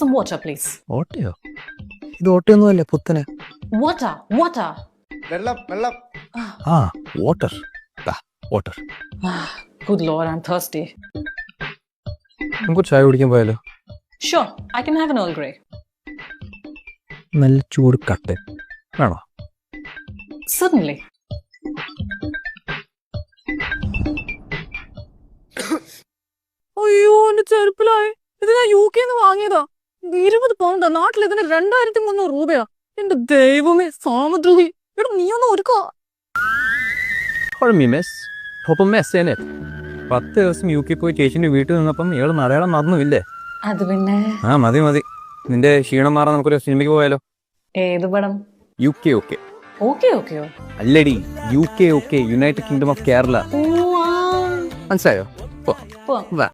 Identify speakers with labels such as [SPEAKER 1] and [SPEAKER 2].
[SPEAKER 1] Some water, please.
[SPEAKER 2] ഓട്ടയോ? ഇത് ഓട്ടയൊന്നുമല്ലേ പുത്തന്.
[SPEAKER 1] Water, water.
[SPEAKER 3] വെള്ളം വെള്ളം.
[SPEAKER 2] ആ water. Water.
[SPEAKER 1] Good Lord, I'm thirsty.
[SPEAKER 2] നമുക്ക് ചായ കുടിക്കാൻ പോയാലോ?
[SPEAKER 1] Sure, I can have an Earl Grey.
[SPEAKER 2] നല്ല ചൂട് കട്ടൻ വേണോ?
[SPEAKER 1] Certainly.
[SPEAKER 4] അയ്യോ എന്റെ ചെരുപ്പിലായി. ഇത് ഞാൻ UK വാങ്ങിയതാ. 20 പൗണ്ടാ. നാട്ടിൽ ഇതിന് 2300 രൂപയാ. എന്റെ ദൈവമേ, സാമദ്രോഹി. എടാ നീ ഒന്ന് ഒരുക്കോ.
[SPEAKER 2] മിസ് ഒപ്പം മെസ് 10 ദിവസം UK പോയി ചേച്ചിന്റെ വീട്ടിൽ നിന്നപ്പം ഇയാൾ മലയാളം മറന്നുമില്ലേ?
[SPEAKER 1] അത് പിന്നെ
[SPEAKER 2] ആ മതി മതി, നിന്റെ ക്ഷീണം മാറാൻ നമുക്കൊരു സിനിമയ്ക്ക് പോയാലോ?
[SPEAKER 1] ഏത് പടം?
[SPEAKER 2] UK okay.
[SPEAKER 1] ഓക്കെയോ?
[SPEAKER 2] അല്ലടി, UK okay, united kingdom of Kerala.
[SPEAKER 1] ഓ,
[SPEAKER 2] മനസ്സിലായോ?
[SPEAKER 1] പോവാം.
[SPEAKER 2] വാ.